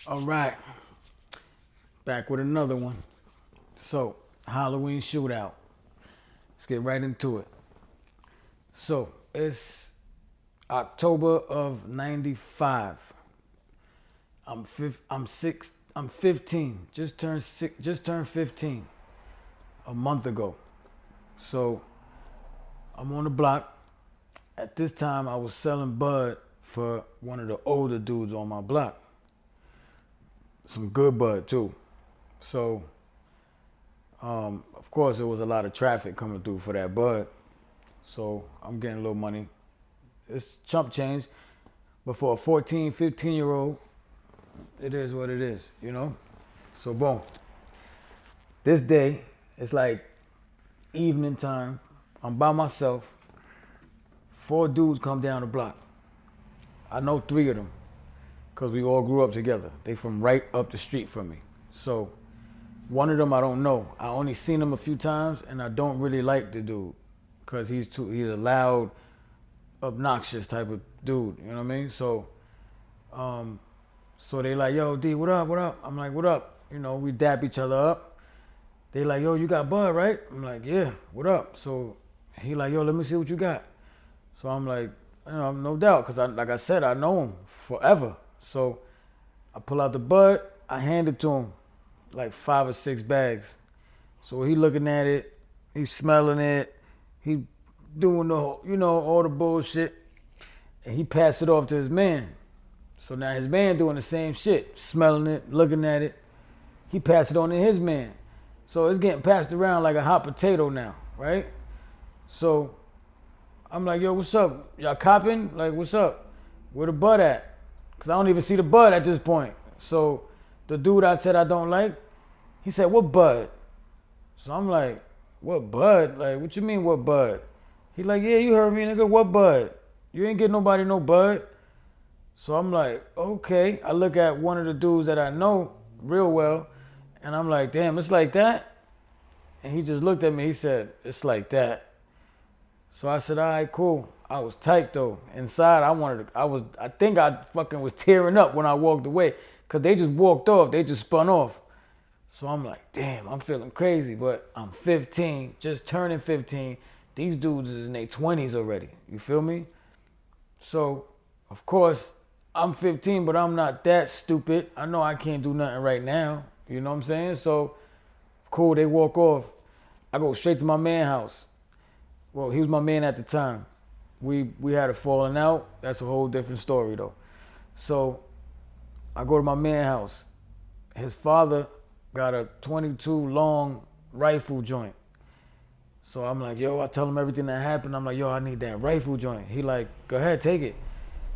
All right, back with another one. So, Halloween shootout. Let's get right into it. So, it's October of '95. I'm 15. Just turned 15 a month ago. So, I'm on the block. At this time, I was selling bud for one of the older dudes on my block. Some good bud too. So, of course, there was a lot of traffic coming through for that bud. So I'm getting a little money. It's chump change. But for a 14, 15-year old, it is what it is, you know? So boom. This day, it's like evening time. I'm by myself. Four dudes come down the block. I know three of them because we all grew up together. They from right up the street from me. So one of them I don't know. I only seen him a few times and I don't really like the dude because he's a loud, obnoxious type of dude. You know what I mean? Um, so they like, yo, D, what up, what up? I'm like, what up? You know, we dap each other up. They like, yo, you got bud, right? I'm like, yeah, what up? So he like, yo, let me see what you got. So I'm like, no doubt, because like I said, I know him forever. So I pull out the bud, I hand it to him, like 5 or 6 bags. So he looking at it, he's smelling it, he doing all the bullshit, and he passed it off to his man. So now his man doing the same shit, smelling it, looking at it. He passed it on to his man. So it's getting passed around like a hot potato now, right? So I'm like, yo, what's up? Y'all copping? Like, what's up? Where the bud at? Because I don't even see the bud at this point. So the dude I said I don't like, he said, what bud? So I'm like, what bud? Like, what you mean, what bud? He like, yeah, you heard me, nigga. What bud? You ain't get nobody no bud. So I'm like, okay. I look at one of the dudes that I know real well, and I'm like, damn, it's like that? And he just looked at me. He said, it's like that. So I said, all right, cool. I was tight though. Inside, I think I fucking was tearing up when I walked away. Cause they just walked off. They just spun off. So I'm like, damn, I'm feeling crazy. But I'm 15, just turning 15. These dudes is in their 20s already. You feel me? So, of course, I'm 15, but I'm not that stupid. I know I can't do nothing right now. You know what I'm saying? So, cool, they walk off. I go straight to my man house. Well, he was my man at the time. We had a falling out. That's a whole different story though. So I go to my man house. His father got a 22 long rifle joint. So I'm like, yo, I tell him everything that happened. I'm like, yo, I need that rifle joint. He like, go ahead, take it.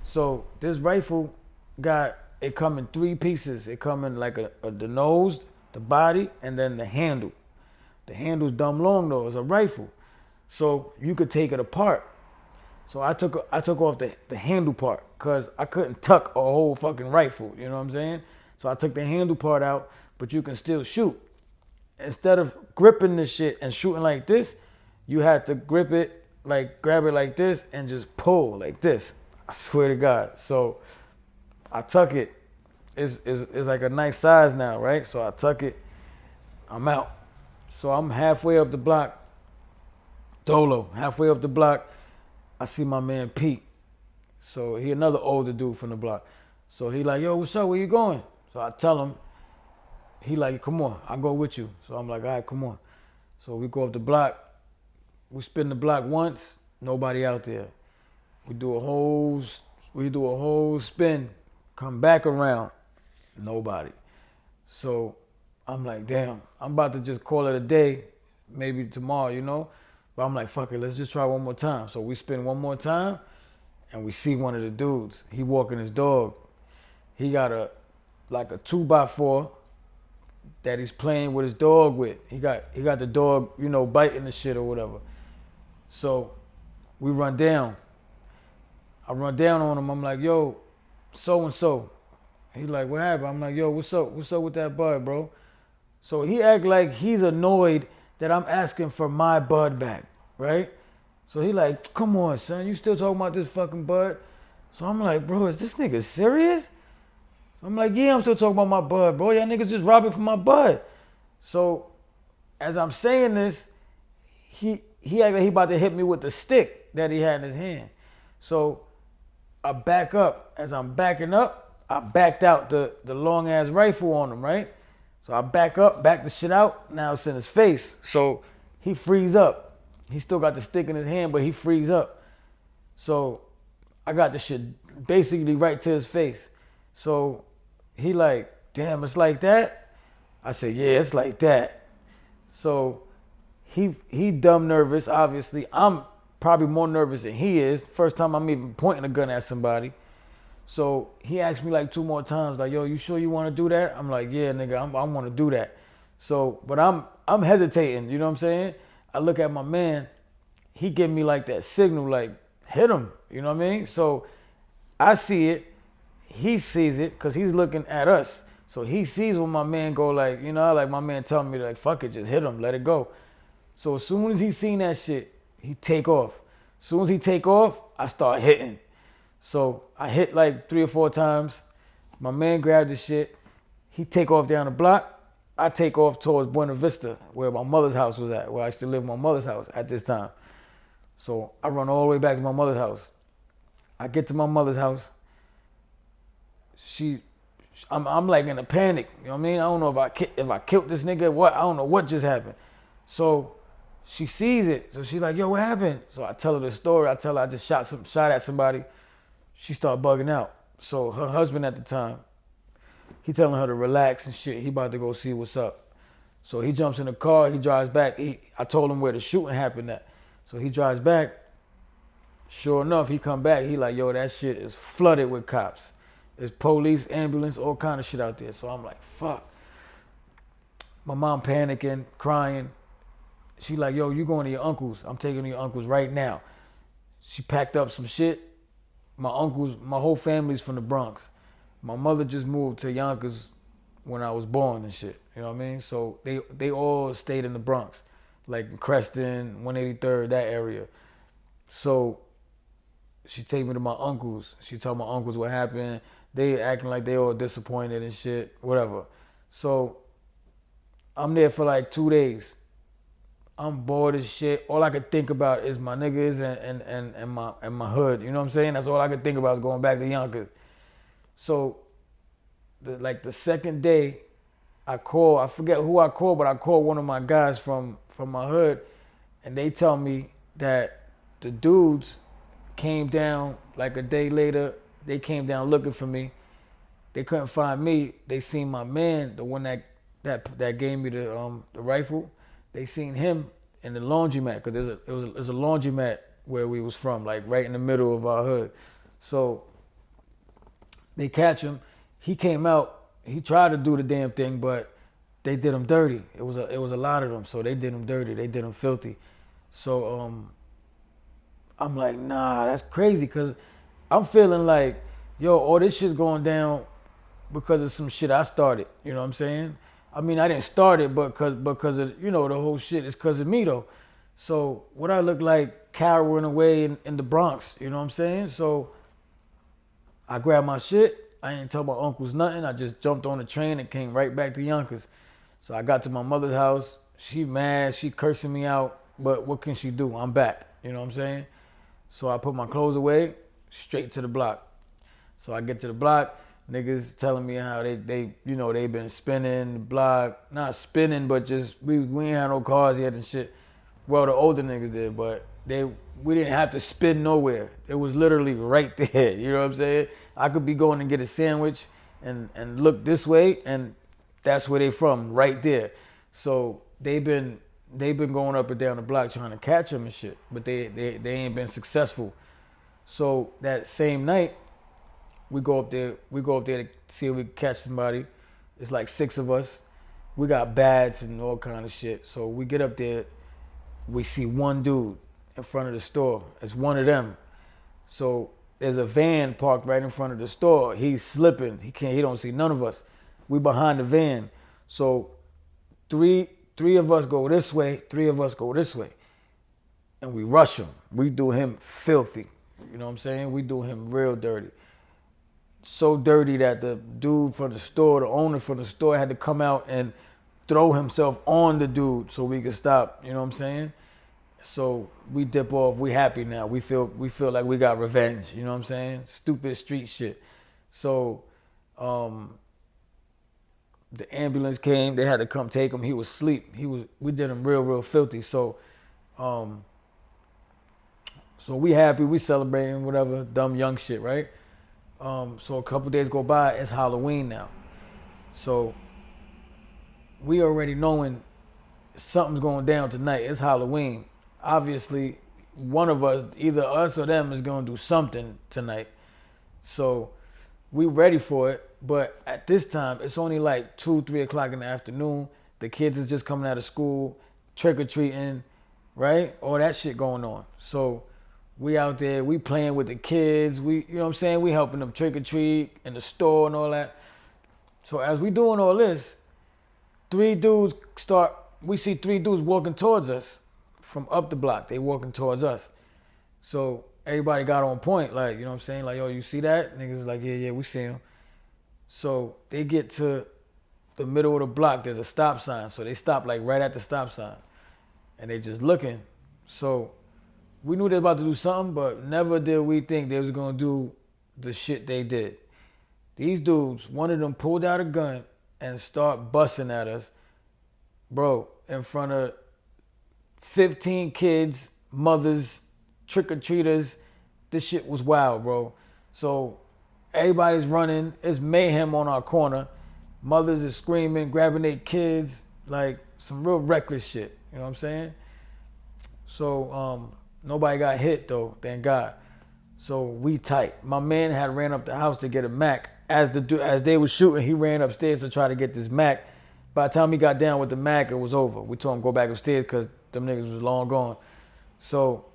So this rifle got it come in 3 pieces. It come in like the nose, the body, and then the handle. The handle's dumb long though. It's a rifle. So you could take it apart. So I took off the handle part because I couldn't tuck a whole fucking rifle. You know what I'm saying? So I took the handle part out, but you can still shoot. Instead of gripping the shit and shooting like this, you had to grip it, like grab it like this and just pull like this. I swear to God. So I tuck it. It's like a nice size now, right? So I tuck it. I'm out. So I'm halfway up the block. Dolo, halfway up the block, I see my man Pete. So he another older dude from the block. So he like, yo, what's up? Where you going? So I tell him. He like, come on, I'll go with you. So I'm like, all right, come on. So we go up the block. We spin the block once, nobody out there. We do a whole spin, come back around, nobody. So I'm like, damn, I'm about to just call it a day, maybe tomorrow, you know? But I'm like, fuck it, let's just try one more time. So we spin one more time, and we see one of the dudes. He walking his dog. He got like a 2x4 that he's playing with his dog with. He got the dog, biting the shit or whatever. So we run down. I run down on him. I'm like, yo, so and so. He like, what happened? I'm like, yo, what's up? What's up with that bud, bro? So he act like he's annoyed that I'm asking for my bud back, right? So he like, come on, son, you still talking about this fucking bud? So I'm like, bro, is this nigga serious? I'm like, yeah, I'm still talking about my bud, bro. Y'all niggas just robbing for my bud. So as I'm saying this, he act like he about to hit me with the stick that he had in his hand. So I back up. As I'm backing up, I backed out the long ass rifle on him, right? So I back up, back the shit out. Now it's in his face. So he freeze up. He still got the stick in his hand, but he freeze up. So I got the shit basically right to his face. So he like, damn, it's like that? I said, yeah, it's like that. So he dumb nervous, obviously. I'm probably more nervous than he is. First time I'm even pointing a gun at somebody. So he asked me like 2 more times, like, yo, you sure you want to do that? I'm like, yeah, nigga, I want to do that. So, but I'm hesitating, you know what I'm saying? I look at my man, he give me like that signal, like, hit him, you know what I mean? So I see it, he sees it, because he's looking at us. So he sees when my man go like, you know, like my man telling me like, fuck it, just hit him, let it go. So as soon as he seen that shit, he take off. As soon as he take off, I start hitting. So I hit like 3 or 4 times. My man grabbed the shit. He take off down the block. I take off towards Buena Vista, where my mother's house was at, where I used to live in my mother's house at this time. So I run all the way back to my mother's house. I get to my mother's house. I'm like in a panic. You know what I mean? I don't know if I killed this nigga or what. I don't know what just happened. So she sees it. So she's like, yo, what happened? So I tell her the story. I tell her I just shot at somebody. She started bugging out. So her husband at the time, he telling her to relax and shit. He about to go see what's up. So he jumps in the car. He drives back. I told him where the shooting happened at. So he drives back. Sure enough, he come back. He like, yo, that shit is flooded with cops. There's police, ambulance, all kind of shit out there. So I'm like, fuck. My mom panicking, crying. She like, yo, you going to your uncle's. I'm taking to your uncle's right now. She packed up some shit. My uncles, my whole family's from the Bronx. My mother just moved to Yonkers when I was born and shit. You know what I mean? So they all stayed in the Bronx, like Creston, 183rd, that area. So she take me to my uncles. She told my uncles what happened. They acting like they all disappointed and shit, whatever. So I'm there for like 2 days. I'm bored as shit. All I could think about is my niggas and my hood. You know what I'm saying? That's all I could think about is going back to Yonkers. So the second day, I forget who I called, but I called one of my guys from my hood, and they tell me that the dudes came down like a day later. They came down looking for me. They couldn't find me. They seen my man, the one that gave me the rifle. They seen him in the laundromat, because there's a laundromat where we was from, like right in the middle of our hood. So they catch him. He came out. He tried to do the damn thing, but they did him dirty. It was a lot of them, so they did him dirty. They did him filthy. So I'm like, nah, that's crazy, because I'm feeling like, yo, all this shit's going down because of some shit I started. You know what I'm saying? I mean, I didn't start it, but because of, you know, the whole shit is because of me, though. So what I look like cowering away in the Bronx, you know what I'm saying? So I grabbed my shit. I ain't tell my uncles nothing. I just jumped on the train and came right back to Yonkers. So I got to my mother's house. She mad. She cursing me out. But what can she do? I'm back. You know what I'm saying? So I put my clothes away, straight to the block. So I get to the block. Niggas telling me how they you know, they been spinning the block. Not spinning, but just, we ain't had no cars yet and shit. Well, the older niggas did, but we didn't have to spin nowhere. It was literally right there. You know what I'm saying? I could be going to get a sandwich and look this way, and that's where they from, right there. So they've been going up and down the block trying to catch them and shit, but they ain't been successful. So that same night, we go up there to see if we can catch somebody. It's like 6 of us. We got bats and all kind of shit. So we get up there, we see one dude in front of the store. It's one of them. So there's a van parked right in front of the store. He's slipping. He don't see none of us. We behind the van. So three of us go this way, 3 of us go this way. And we rush him. We do him filthy. You know what I'm saying? We do him real dirty. so dirty that the dude for the store, the owner for the store, had to come out and throw himself on the dude so we could stop. You know what I'm saying? So we dip off. We happy now. We feel like we got revenge. You know what I'm saying? Stupid street shit. So the ambulance came. They had to come take him. He was asleep. We did him real filthy. Um, so we happy. We celebrating whatever dumb young shit, right? So a couple days go by. It's Halloween now. So we already knowing something's going down tonight. It's Halloween. Obviously, one of us, either us or them, is going to do something tonight. So we ready for it. But at this time, it's only like 2, 3 o'clock in the afternoon. The kids is just coming out of school, trick-or-treating, right? All that shit going on. So we out there, we playing with the kids. You know what I'm saying? We helping them trick-or-treat in the store and all that. So as we doing all this, we see 3 dudes walking towards us from up the block. They walking towards us. So everybody got on point, like, you know what I'm saying? Like, yo, you see that? Niggas is like, yeah, we see him. So they get to the middle of the block. There's a stop sign. So they stop like right at the stop sign. And they just looking. So we knew they were about to do something, but never did we think they was going to do the shit they did. These dudes, one of them pulled out a gun and start busting at us, bro, in front of 15 kids, mothers, trick-or-treaters. This shit was wild, bro. So everybody's running. It's mayhem on our corner. Mothers is screaming, grabbing their kids, like some real reckless shit. You know what I'm saying? So nobody got hit though, thank God. So we tight. My man had ran up the house to get a Mac. As they was shooting, he ran upstairs to try to get this Mac. By the time he got down with the Mac, it was over. We told him go back upstairs because them niggas was long gone. So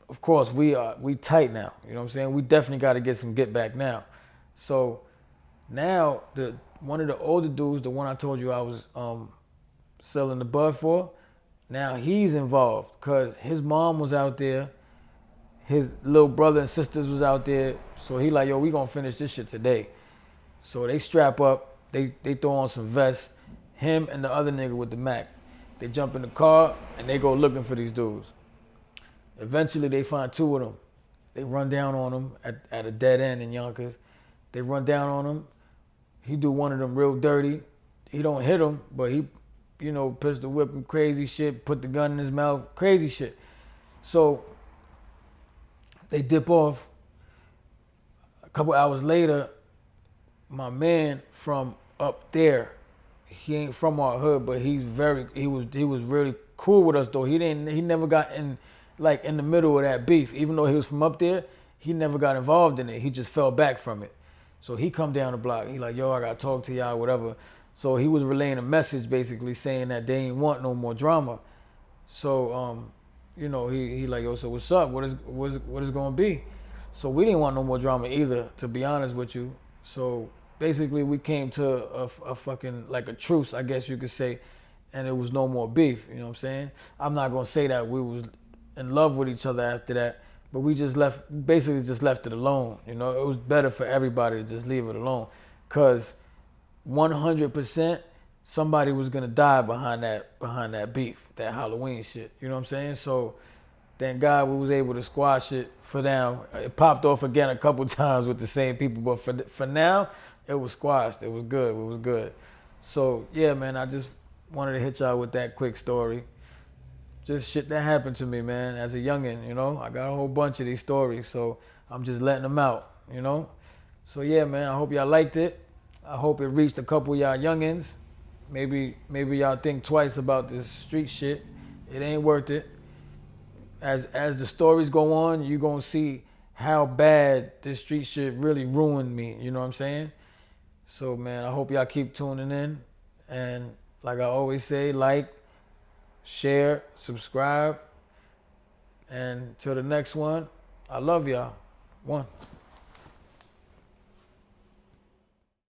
of course we tight now. You know what I'm saying? We definitely got to get some get back now. So now one of the older dudes, the one I told you I was selling the bud for, now he's involved because his mom was out there. His little brother and sisters was out there. So he like, yo, we gonna finish this shit today. So they strap up, they throw on some vests, him and the other nigga with the Mac. They jump in the car and they go looking for these dudes. Eventually they find 2 of them. They run down on them at a dead end in Yonkers. They run down on him. He do one of them real dirty. He don't hit him, but he, pistol whip him, crazy shit, put the gun in his mouth, crazy shit. So they dip off. A couple hours later, my man from up there, he ain't from our hood, but he was really cool with us though. He never got in the middle of that beef. Even though he was from up there, he never got involved in it. He just fell back from it. So he come down the block. He like, yo, I gotta talk to y'all, whatever. So he was relaying a message basically saying that they ain't want no more drama. So he like, yo, so what's up? What is gonna be? So we didn't want no more drama either, to be honest with you. So basically we came to a fucking, like a truce, I guess you could say, and it was no more beef, you know what I'm saying? I'm not gonna say that we was in love with each other after that, but we just left it alone. It was better for everybody to just leave it alone, because 100% somebody was gonna die behind that beef, that Halloween shit. You know what I'm saying? So thank God we was able to squash it for now. It popped off again a couple times with the same people, but for now it was squashed. It was good. It was good. So yeah, man, I just wanted to hit y'all with that quick story. Just shit that happened to me, man, as a youngin', I got a whole bunch of these stories, so I'm just letting them out, So yeah, man, I hope y'all liked it. I hope it reached a couple of y'all youngins. Maybe y'all think twice about this street shit. It ain't worth it. As the stories go on, you're gonna see how bad this street shit really ruined me, you know what I'm saying? So man, I hope y'all keep tuning in. And like I always say, like, share, subscribe. And till the next one, I love y'all. 1.